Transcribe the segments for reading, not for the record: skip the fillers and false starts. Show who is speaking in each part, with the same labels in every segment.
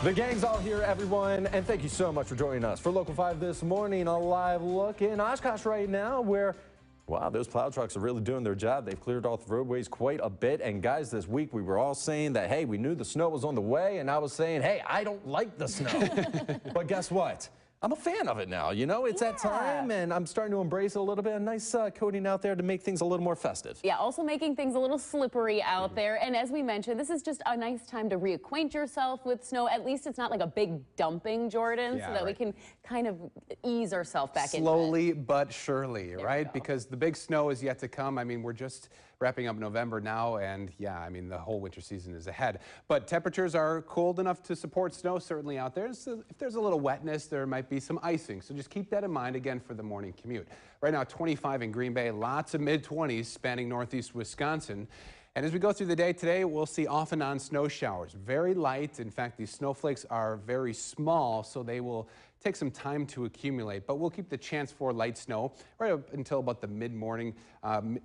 Speaker 1: The gang's all here, everyone, and thank you so much for joining us for Local 5 this morning. A live look in Oshkosh right now where, wow, those plow trucks are really doing their job. They've cleared off the roadways quite a bit. And guys, this week we were all saying that, hey, we knew the snow was on the way, and I was saying, hey, I don't like the snow. But guess what? I'm a fan of it now, you know, it's that time, and I'm starting to embrace it a little bit. A nice coating out there to make things a little more festive.
Speaker 2: Yeah, also making things a little slippery out there. And as we mentioned, this is just a nice time to reacquaint yourself with snow. At least it's not like a big dumping, Jordan, so that we can kind of ease ourselves back into it.
Speaker 3: Slowly but surely, right? Because the big snow is yet to come. I mean, we're just wrapping up November now, and yeah, I mean, the whole winter season is ahead. But temperatures are cold enough to support snow certainly out there. So if there's a little wetness, there might be some icing. So just keep that in mind again for the morning commute. Right now, 25 in Green Bay, lots of mid-20s spanning northeast Wisconsin. And as we go through the day today, we'll see off and on snow showers. Very light. In fact, these snowflakes are very small, so they will take some time to accumulate. But we'll keep the chance for light snow right up until about the mid-morning,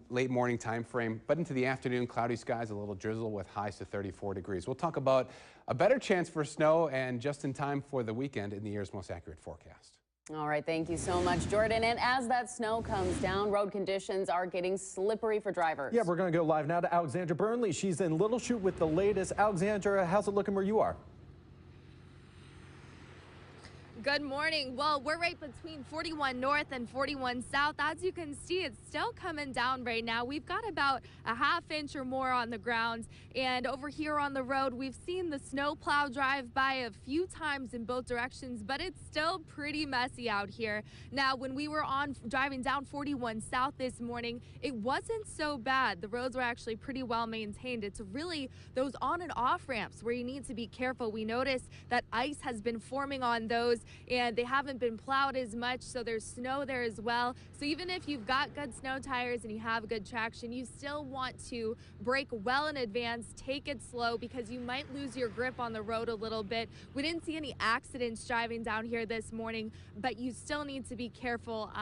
Speaker 3: late morning time frame. But into the afternoon, cloudy skies, a little drizzle with highs to 34 degrees. We'll talk about a better chance for snow and just in time for the weekend in the year's most accurate forecast.
Speaker 2: All right, thank you so much, Jordan. And as that snow comes down, road conditions are getting slippery for drivers.
Speaker 1: Yeah, we're going to go live now to Alexandra Burnley. She's in Little Chute with the latest. Alexandra, how's it looking where you are?
Speaker 4: Good morning. Well, we're right between 41 North and 41 South. As you can see, it's still coming down right now. We've got about a ½ inch or more on the ground. And over here on the road, we've seen the snow plow drive by a few times in both directions, but it's still pretty messy out here. Now, when we were driving down 41 South this morning, it wasn't so bad. The roads were actually pretty well maintained. It's really those on and off ramps where you need to be careful. We noticed that ice has been forming on those, and they haven't been plowed as much, so there's snow there as well. So even if you've got good snow tires and you have good traction, you still want to brake well in advance, take it slow, because you might lose your grip on the road a little bit. We didn't see any accidents driving down here this morning, but you still need to be careful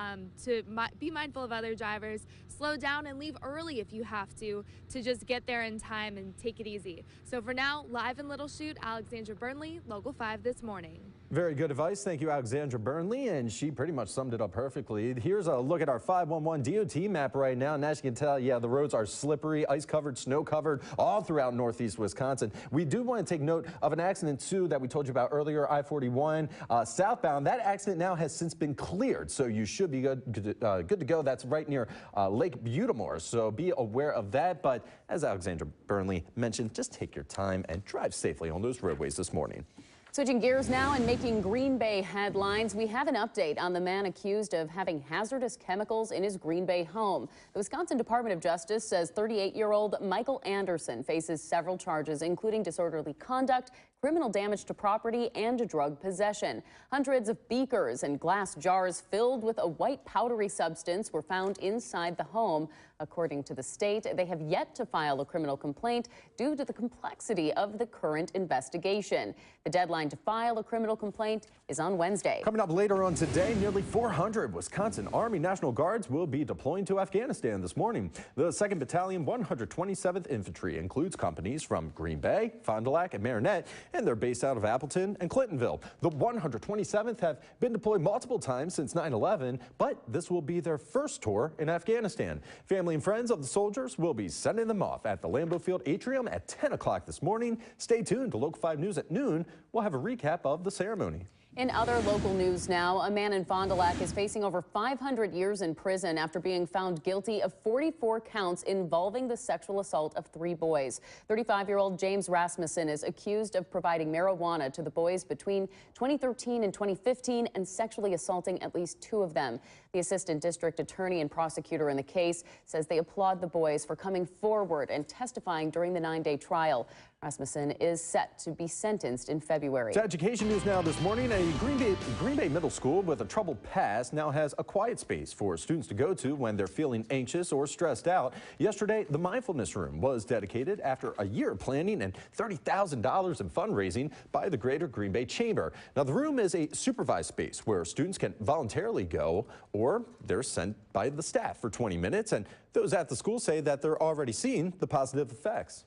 Speaker 4: to be mindful of other drivers. Slow down and leave early if you have to just get there in time and take it easy. So for now, live in Little Chute, Alexandra Burnley, Local 5 this morning.
Speaker 1: Very good advice. Thank you, Alexandra Burnley, and she pretty much summed it up perfectly. Here's a look at our 511 DOT map right now, and as you can tell, yeah, the roads are slippery, ice-covered, snow-covered, all throughout northeast Wisconsin. We do want to take note of an accident, too, that we told you about earlier, I-41 southbound. That accident now has since been cleared, so you should be good to go. That's right near Lake Butamore, so be aware of that. But as Alexandra Burnley mentioned, just take your time and drive safely on those roadways this morning.
Speaker 2: Switching gears now and making Green Bay headlines, we have an update on the man accused of having hazardous chemicals in his Green Bay home. The Wisconsin Department of Justice says 38-year-old Michael Anderson faces several charges, including disorderly conduct, criminal damage to property, and drug possession. Hundreds of beakers and glass jars filled with a white powdery substance were found inside the home. According to the state, they have yet to file a criminal complaint due to the complexity of the current investigation. The deadline to file a criminal complaint is on Wednesday.
Speaker 1: Coming up later on today, nearly 400 Wisconsin Army National Guards will be deploying to Afghanistan this morning. The 2nd Battalion, 127th Infantry includes companies from Green Bay, Fond du Lac, and Marinette, and they're based out of Appleton and Clintonville. The 127th have been deployed multiple times since 9/11, but this will be their first tour in Afghanistan. Family and friends of the soldiers will be sending them off at the Lambeau Field Atrium at 10 o'clock this morning. Stay tuned to Local 5 News at noon. We'll have a recap of the ceremony.
Speaker 2: In other local news now, a man in Fond du Lac is facing over 500 years in prison after being found guilty of 44 counts involving the sexual assault of 3 boys. 35-year-old James Rasmussen is accused of providing marijuana to the boys between 2013 and 2015 and sexually assaulting at least 2 of them. The assistant district attorney and prosecutor in the case says they applaud the boys for coming forward and testifying during the 9-day trial. Rasmussen is set to be sentenced in February.
Speaker 1: To education news now this morning, a Green Bay middle school with a troubled past now has a quiet space for students to go to when they're feeling anxious or stressed out. Yesterday, the mindfulness room was dedicated after a year of planning and $30,000 in fundraising by the Greater Green Bay Chamber. Now, the room is a supervised space where students can voluntarily go or they're sent by the staff for 20 minutes, and those at the school say that they're already seeing the positive effects.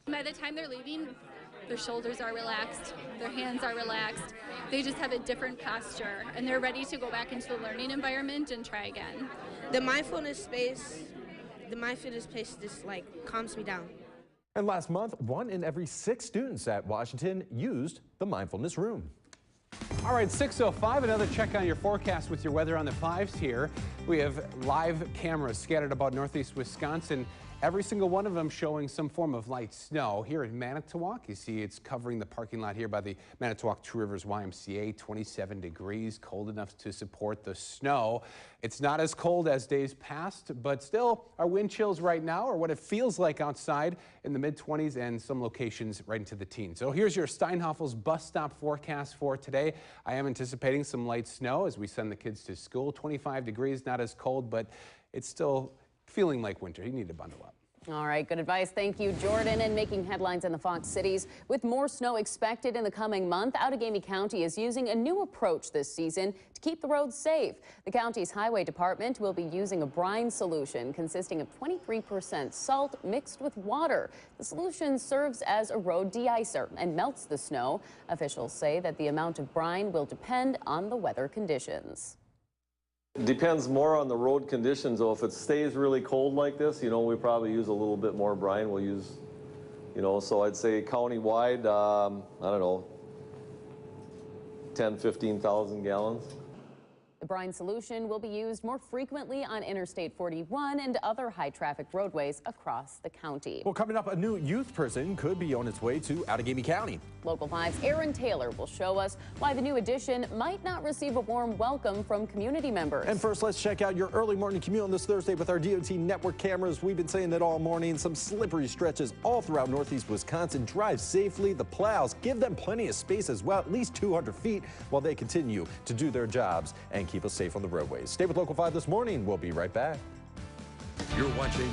Speaker 5: By the time they're leaving, Their shoulders are relaxed, their hands are relaxed. They just have a different posture, and they're ready to go back into the learning environment and try again.
Speaker 6: The mindfulness space just like calms me down.
Speaker 1: And last month, 1 in every 6 students at Washington used the mindfulness room.
Speaker 3: All right, 6:05, another check on your forecast with your weather on the 5s here. We have live cameras scattered about northeast Wisconsin, every single one of them showing some form of light snow. Here in Manitowoc, you see it's covering the parking lot here by the Manitowoc Two Rivers YMCA, 27 degrees, cold enough to support the snow. It's not as cold as days past, but still our wind chills right now are what it feels like outside in the mid-20s and some locations right into the teens. So here's your Steinhafels bus stop forecast for today. I am anticipating some light snow as we send the kids to school. 25 degrees, not as cold, but it's still feeling like winter. You need to bundle up.
Speaker 2: All right, good advice. Thank you, Jordan. And making headlines in the Fox cities with more snow expected in the coming month, Outagamie County is using a new approach this season to keep the roads safe. The county's highway department will be using a brine solution consisting of 23% salt mixed with water. The solution serves as a road de-icer and melts the snow. Officials say that the amount of brine will depend on the weather conditions.
Speaker 7: Depends more on the road conditions, though. If it stays really cold like this, we probably use a little bit more brine. We'll use, so I'd say county-wide, I don't know, 10, 15,000 gallons.
Speaker 2: The brine solution will be used more frequently on Interstate 41 and other high-traffic roadways across the county.
Speaker 1: Well, coming up, a new youth person could be on its way to Outagamie County.
Speaker 2: Local 5's Aaron Taylor will show us why the new addition might not receive a warm welcome from community members.
Speaker 1: And first, let's check out your early morning commute on this Thursday with our DOT network cameras. We've been saying it all morning. Some slippery stretches all throughout northeast Wisconsin. Drive safely. The plows, give them plenty of space as well, at least 200 feet, while they continue to do their jobs and keep us safe on the roadways. Stay with Local 5 this morning. We'll be right back.
Speaker 8: You're watching